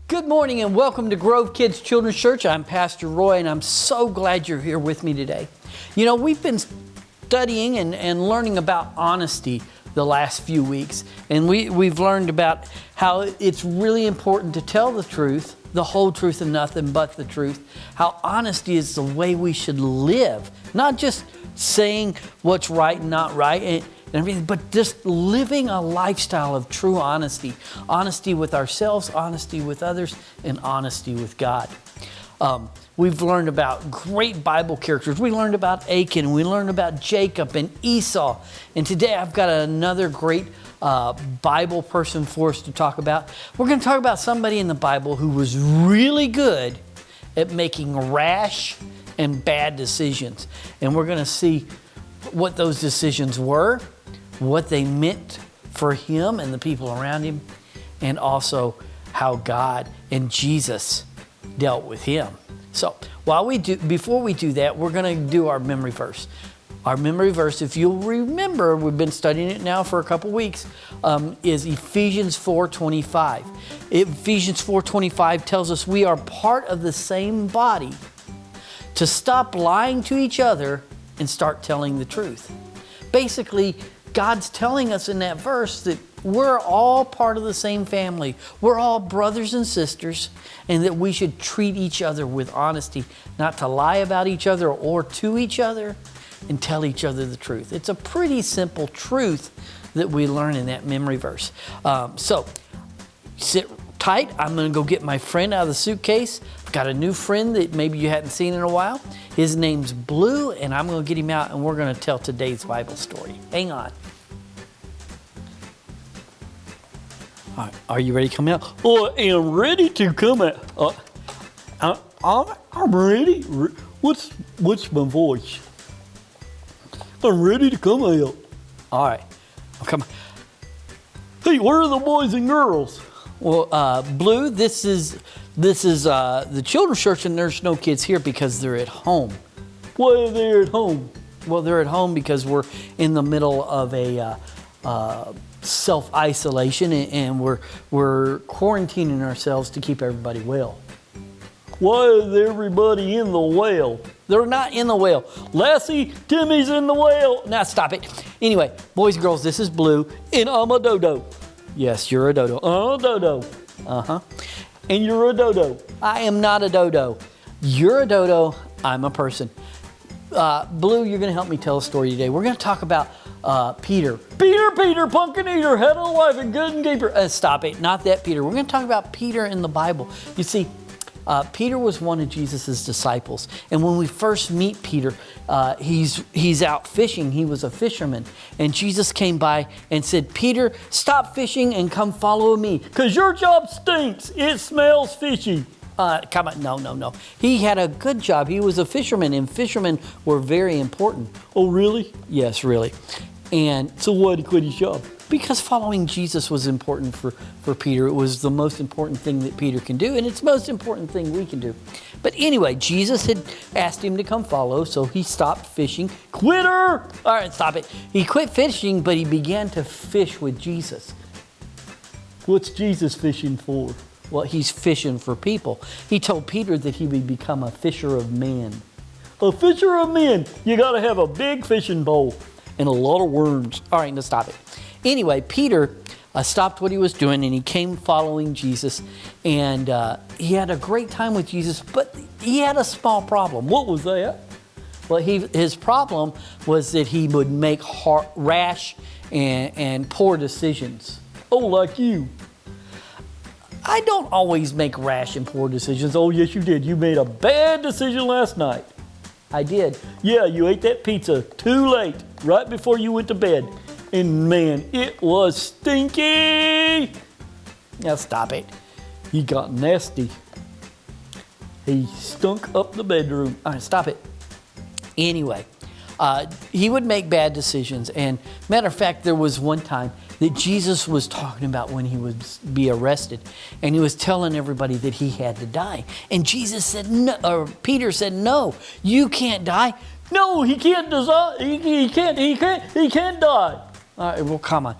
Good morning and welcome to Grove Kids Children's Church. I'm Pastor Roy and I'm so glad you're here with me today. You know, we've been studying and learning about honesty the last few weeks. And we've learned about how it's really important to tell the truth, the whole truth and nothing but the truth. How honesty is the way we should live, not just saying what's right and not right and everything, but just living a lifestyle of true honesty. Honesty with ourselves, honesty with others, and honesty with God. We've learned about great Bible characters. We learned about Achan, we learned about Jacob and Esau. And today I've got another great Bible person for us to talk about. We're going to talk about somebody in the Bible who was really good at making rash and bad decisions. And we're going to see what those decisions were, what they meant for him and the people around him, and also how God and Jesus dealt with him. So before we do that, we're going to do our memory verse. Our memory verse, if you'll remember, we've been studying it now for a couple weeks, is Ephesians 4:25. Ephesians 4:25 tells us we are part of the same body, to stop lying to each other and start telling the truth. Basically, God's telling us in that verse that we're all part of the same family. We're all brothers and sisters, and that we should treat each other with honesty, not to lie about each other or to each other, and tell each other the truth. It's a pretty simple truth that we learn in that memory verse. So sit tight. I'm going to go get my friend out of the suitcase. I've got a new friend that maybe you hadn't seen in a while. His name's Blue, and I'm going to get him out, and we're going to tell today's Bible story. Hang on. All right, are you ready to come out? I am ready to come out. I'm ready. What's my voice? I'm ready to come out. All right, come on. Hey, where are the boys and girls? Well, Blue, this is the children's church, and there's no kids here because they're at home. Why are they at home? Well, they're at home because we're in the middle of a self-isolation, and we're quarantining ourselves to keep everybody well. Why is everybody in the well? They're not in the well. Lassie, Timmy's in the well. Now stop it. Anyway, boys and girls, this is Blue, And I'm a dodo. Yes, you're a dodo. I'm a dodo. Uh-huh. And you're a dodo. I am not a dodo. You're a dodo. I'm a person. Blue, you're going to help me tell a story today. We're going to talk about Peter. Peter, pumpkin eater, had a life and good and keeper. Stop it. Not that Peter. We're going to talk about Peter in the Bible. You see, Peter was one of Jesus' disciples. And when we first meet Peter, he's out fishing. He was a fisherman. And Jesus came by and said, Peter, stop fishing and come follow me. Because your job stinks. It smells fishy. Come on. No. He had a good job. He was a fisherman, and fishermen were very important. Oh, really? Yes, really. And so why did he quit his job? Because following Jesus was important for Peter. It was the most important thing that Peter can do, and it's the most important thing we can do. But anyway, Jesus had asked him to come follow, so he stopped fishing. Quitter! All right, stop it. He quit fishing, but he began to fish with Jesus. What's Jesus fishing for? Well, he's fishing for people. He told Peter that he would become a fisher of men. A fisher of men? You got to have a big fishing pole and a lot of worms. All right, now stop it. Anyway, Peter stopped what he was doing, and he came following Jesus, and he had a great time with Jesus, but he had a small problem. What was that? Well, his problem was that he would make rash and poor decisions. Oh, like you. I don't always make rash and poor decisions. Oh, yes, you did. You made a bad decision last night. I did. Yeah, you ate that pizza too late, right before you went to bed. And man, it was stinky. Now stop it. He got nasty. He stunk up the bedroom. All right, stop it. Anyway, he would make bad decisions. And matter of fact, there was one time that Jesus was talking about when he would be arrested, and he was telling everybody that he had to die. And Jesus said, no, or Peter said, no, you can't die. No, he can't die. He can't die. All right, well, come on.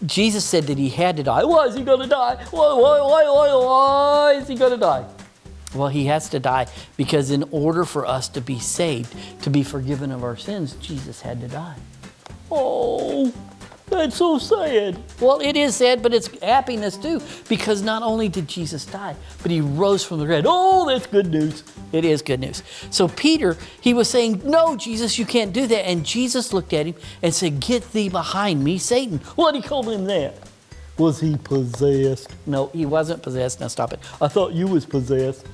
Jesus said that he had to die. Why is he going to die? Why is he going to die? Well, he has to die because in order for us to be saved, to be forgiven of our sins, Jesus had to die. Oh, that's so sad. Well, it is sad, but it's happiness too, because not only did Jesus die, but he rose from the dead. Oh, that's good news. It is good news. So Peter, he was saying, no, Jesus, you can't do that. And Jesus looked at him and said, get thee behind me, Satan. Why'd he call him that? Was he possessed? No, he wasn't possessed. Now stop it. I thought you was possessed.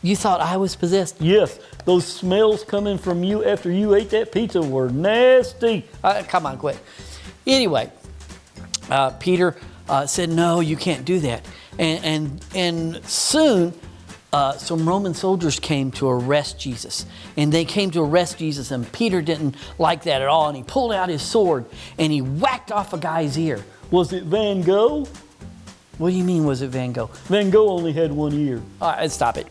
You thought I was possessed? Yes, those smells coming from you after you ate that pizza were nasty. Come on, quit. Anyway, Peter said, no, you can't do that. And soon, some Roman soldiers came to arrest Jesus. And they came to arrest Jesus, and Peter didn't like that at all. And he pulled out his sword, and he whacked off a guy's ear. Was it Van Gogh? What do you mean, was it Van Gogh? Van Gogh only had one ear. All right, stop it.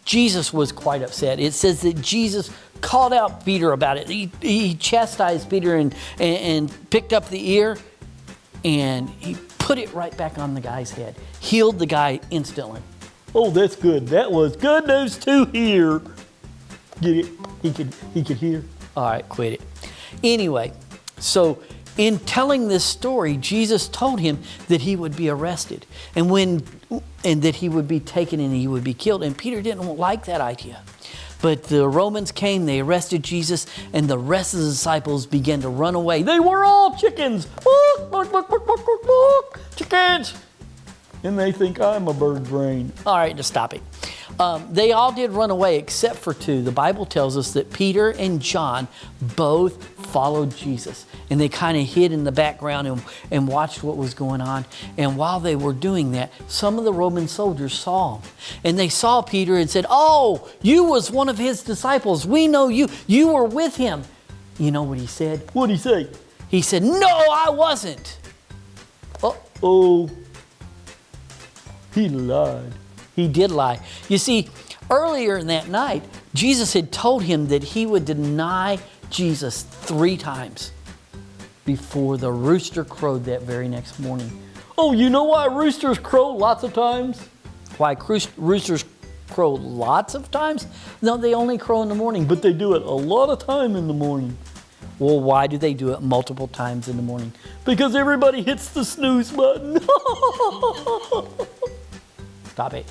Jesus was quite upset. It says that Jesus called out Peter about it. He chastised Peter and picked up the ear, and he put it right back on the guy's head. Healed the guy instantly. Oh, that's good. That was good news to hear. Get it? He could hear. All right, quit it. Anyway, so in telling this story, Jesus told him that he would be arrested and that he would be taken and he would be killed. And Peter didn't like that idea. But the Romans came, they arrested Jesus, and the rest of the disciples began to run away. They were all chickens. Chickens. And they think I'm a bird brain. All right, just stop it. They all did run away except for two. The Bible tells us that Peter and John both followed Jesus. And they kind of hid in the background and watched what was going on. And while they were doing that, some of the Roman soldiers saw them. And they saw Peter and said, oh, you was one of his disciples. We know you. You were with him. You know what he said? What'd he say? He said, no, I wasn't. Oh, he lied. He did lie. You see, earlier in that night, Jesus had told him that he would deny Jesus 3 times before the rooster crowed that very next morning. Oh, you know why roosters crow lots of times? Why roosters crow lots of times? No, they only crow in the morning. But they do it a lot of time in the morning. Well, why do they do it multiple times in the morning? Because everybody hits the snooze button. Stop it.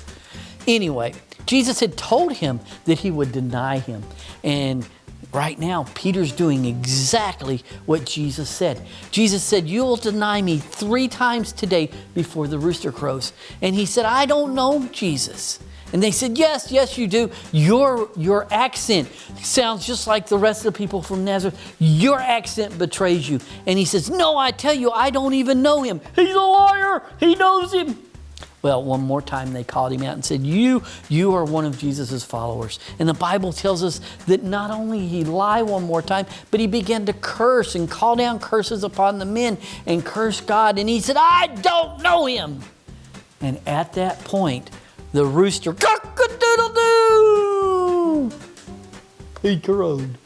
Anyway, Jesus had told him that he would deny him. And right now, Peter's doing exactly what Jesus said. Jesus said, you'll deny me 3 times today before the rooster crows. And he said, I don't know Jesus. And they said, yes, you do. Your accent sounds just like the rest of the people from Nazareth. Your accent betrays you. And he says, no, I tell you, I don't even know him. He's a liar. He knows him. Well, one more time they called him out and said, you are one of Jesus' followers. And the Bible tells us that not only he lied one more time, but he began to curse and call down curses upon the men and curse God. And he said, I don't know him. And at that point, the rooster, cock-a-doodle-doo! He crowed.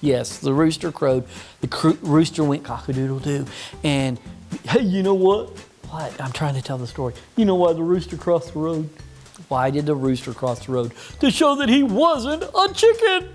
Yes, the rooster crowed. The rooster went cock-a-doodle-doo. And hey, you know what? What? I'm trying to tell the story. You know why the rooster crossed the road? Why did the rooster cross the road? To show that he wasn't a chicken.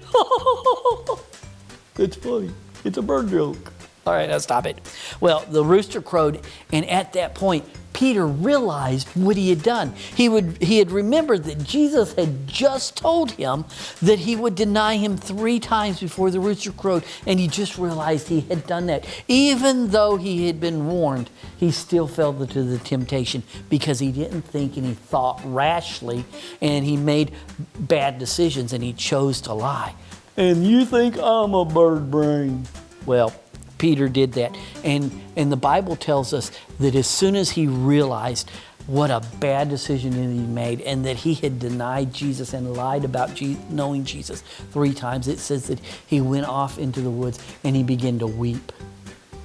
It's funny. It's a bird joke. All right, now stop it. Well, the rooster crowed, and at that point, Peter realized what he had done. He had remembered that Jesus had just told him that he would deny him 3 times before the rooster crowed, and he just realized he had done that. Even though he had been warned, he still fell to the temptation because he didn't think and he thought rashly, and he made bad decisions, and he chose to lie. And you think I'm a bird brain? Well, Peter did that. And the Bible tells us that as soon as he realized what a bad decision that he made and that he had denied Jesus and lied about knowing Jesus 3 times, it says that he went off into the woods and he began to weep.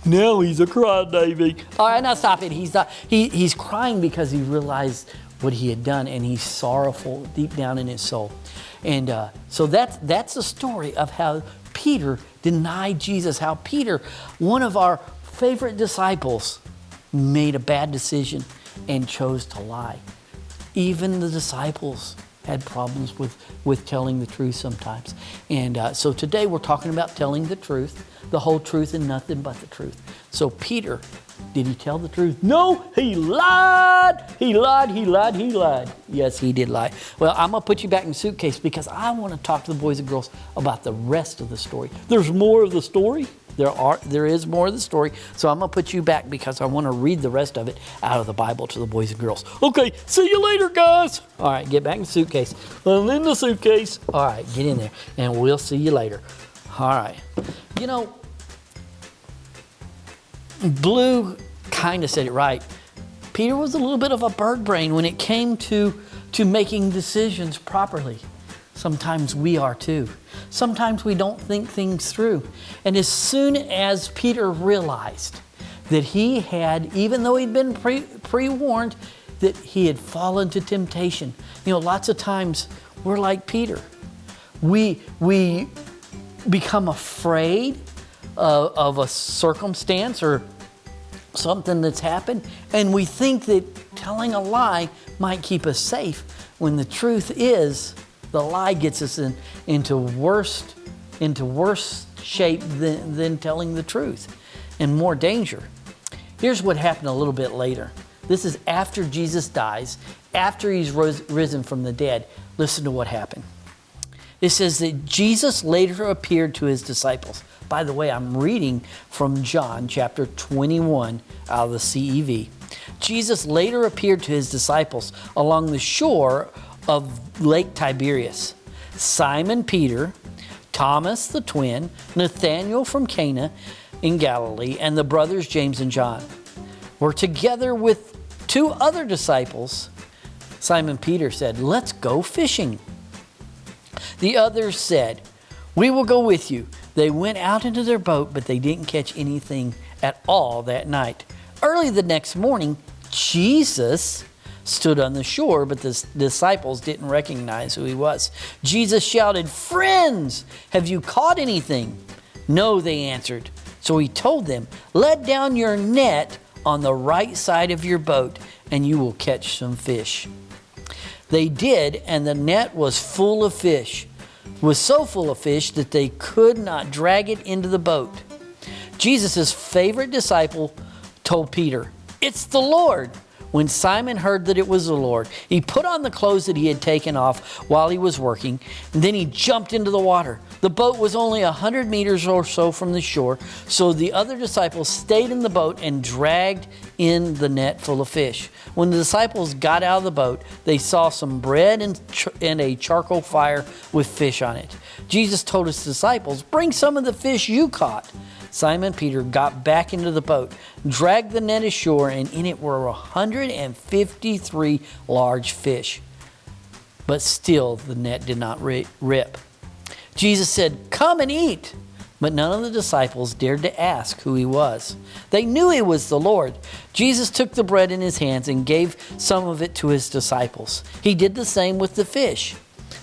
Now he's a crybaby. All right, now stop it. He's crying because he realized what he had done and he's sorrowful deep down in his soul. And so that's the story of how Peter denied Jesus, how Peter, one of our favorite disciples made a bad decision and chose to lie. Even the disciples had problems with telling the truth sometimes. And so today we're talking about telling the truth, the whole truth and nothing but the truth. So Peter, did he tell the truth? No, he lied. He lied. Yes, he did lie. Well, I'm going to put you back in the suitcase because I want to talk to the boys and girls about the rest of the story. There's more of the story. There is more of the story. So I'm going to put you back because I want to read the rest of it out of the Bible to the boys and girls. Okay, see you later, guys. All right, get back in the suitcase. I'm in the suitcase. All right, get in there, and we'll see you later. All right. You know, Blue kind of said it right. Peter was a little bit of a bird brain when it came to making decisions properly. Sometimes we are too. Sometimes we don't think things through. And as soon as Peter realized that he had, even though he'd been pre-warned, that he had fallen to temptation. You know, lots of times we're like Peter. We become afraid of a circumstance or something that's happened, and we think that telling a lie might keep us safe, when the truth is the lie gets us into worse shape than telling the truth, and more danger. Here's what happened a little bit later. This is after Jesus dies, after he's risen from the dead. Listen to what happened. It says that Jesus later appeared to his disciples. By the way, I'm reading from John chapter 21 out of the CEV. Jesus later appeared to his disciples along the shore of Lake Tiberias. Simon Peter, Thomas the twin, Nathanael from Cana in Galilee, and the brothers James and John were together with two other disciples. Simon Peter said, "Let's go fishing." The others said, "We will go with you." They went out into their boat, but they didn't catch anything at all that night. Early the next morning, Jesus stood on the shore, but the disciples didn't recognize who he was. Jesus shouted, "Friends, have you caught anything?" "No," they answered. So he told them, "Let down your net on the right side of your boat, and you will catch some fish." They did, and the net was full of fish. It was so full of fish that they could not drag it into the boat. Jesus' favorite disciple told Peter, "It's the Lord." When Simon heard that it was the Lord, he put on the clothes that he had taken off while he was working, and then he jumped into the water. The boat was only 100 meters or so from the shore, so the other disciples stayed in the boat and dragged in the net full of fish. When the disciples got out of the boat, they saw some bread and a charcoal fire with fish on it. Jesus told his disciples, "Bring some of the fish you caught." Simon Peter got back into the boat, dragged the net ashore, and in it were 153 large fish. But still the net did not rip. Jesus said, "Come and eat." But none of the disciples dared to ask who he was. They knew he was the Lord. Jesus took the bread in his hands and gave some of it to his disciples. He did the same with the fish.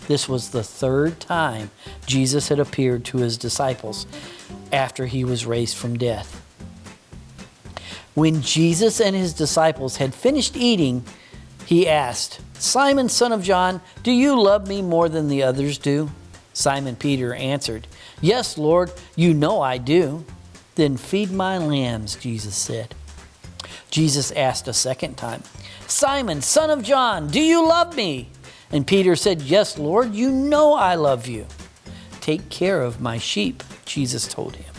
This was the third time Jesus had appeared to his disciples after he was raised from death. When Jesus and his disciples had finished eating, he asked, "Simon, son of John, do you love me more than the others do?" Simon Peter answered, "Yes, Lord, you know I do." "Then feed my lambs," Jesus said. Jesus asked a second time, "Simon, son of John, do you love me?" And Peter said, "Yes, Lord, you know I love you." "Take care of my sheep," Jesus told him.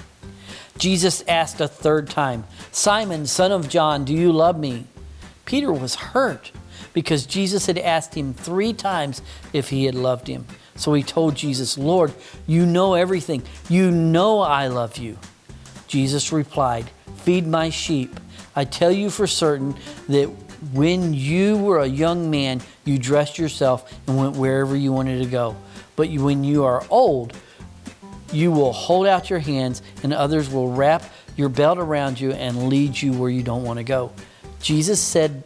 Jesus asked a third time, "Simon, son of John, do you love me?" Peter was hurt because Jesus had asked him 3 times if he had loved him. So he told Jesus, "Lord, you know everything. You know I love you." Jesus replied, "Feed my sheep. I tell you for certain that when you were a young man, you dressed yourself and went wherever you wanted to go. But when you are old, you will hold out your hands and others will wrap your belt around you and lead you where you don't want to go." Jesus said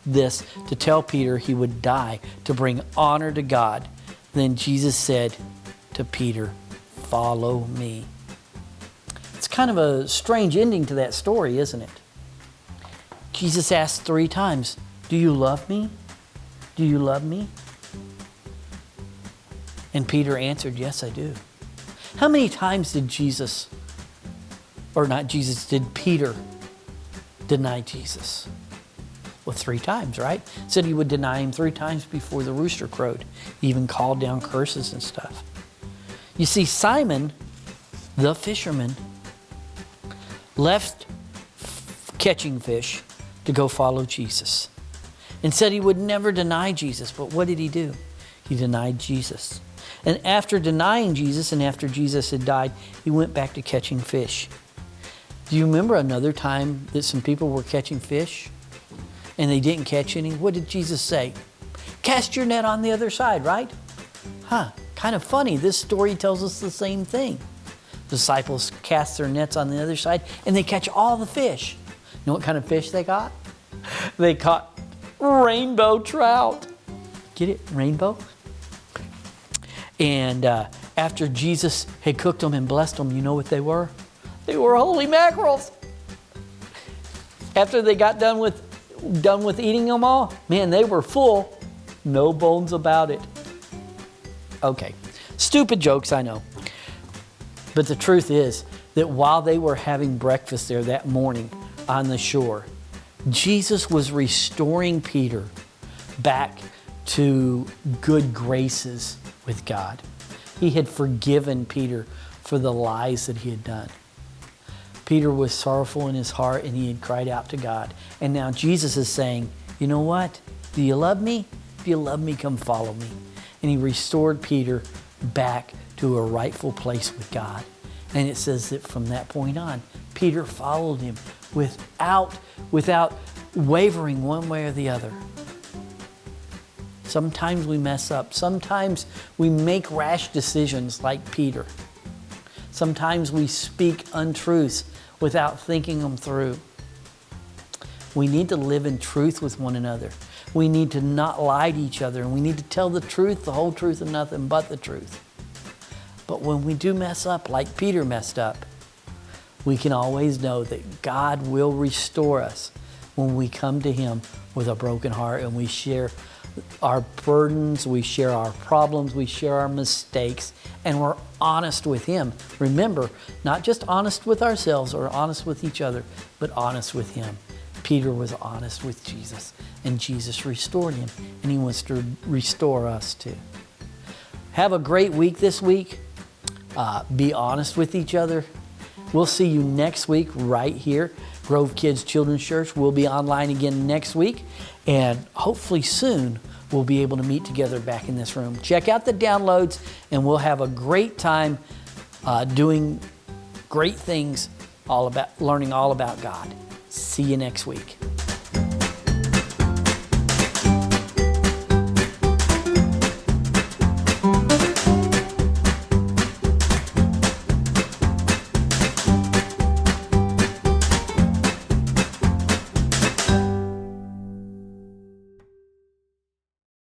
this to tell Peter he would die to bring honor to God. Then Jesus said to Peter, "Follow me." It's kind of a strange ending to that story, isn't it? Jesus asked 3 times, do you love me? Do you love me? And Peter answered, yes, I do. How many times did did Peter deny Jesus? Well, 3 times, right? Said he would deny him 3 times before the rooster crowed. He even called down curses and stuff. You see, Simon, the fisherman, left catching fish to go follow Jesus and said he would never deny Jesus. But what did he do? He denied Jesus. And after denying Jesus and after Jesus had died, he went back to catching fish. Do you remember another time that some people were catching fish and they didn't catch any? What did Jesus say? Cast your net on the other side, right? Kind of funny. This story tells us the same thing. The disciples cast their nets on the other side and they catch all the fish. You know what kind of fish they caught? They caught rainbow trout. Get it? Rainbow? And after Jesus had cooked them and blessed them, you know what they were? They were holy mackerels. After they got done with eating them all, man, they were full. No bones about it. Okay, stupid jokes, I know. But the truth is that while they were having breakfast there that morning on the shore, Jesus was restoring Peter back to good graces with God. He had forgiven Peter for the lies that he had done. Peter was sorrowful in his heart and he had cried out to God. And now Jesus is saying, you know what? Do you love me? If you love me, come follow me. And he restored Peter back to a rightful place with God. And it says that from that point on, Peter followed him without wavering one way or the other. Sometimes we mess up. Sometimes we make rash decisions like Peter. Sometimes we speak untruths without thinking them through. We need to live in truth with one another. We need to not lie to each other, and we need to tell the truth, the whole truth, and nothing but the truth. But when we do mess up, like Peter messed up, we can always know that God will restore us when we come to Him with a broken heart and we share our burdens, we share our problems, we share our mistakes, and we're honest with Him. Remember, not just honest with ourselves or honest with each other, but honest with Him. Peter was honest with Jesus, and Jesus restored him, and He wants to restore us too. Have a great week this week. Be honest with each other. We'll see you next week right here. Grove Kids Children's Church will be online again next week, and hopefully soon we'll be able to meet together back in this room. Check out the downloads, and we'll have a great time doing great things, learning all about God. See you next week.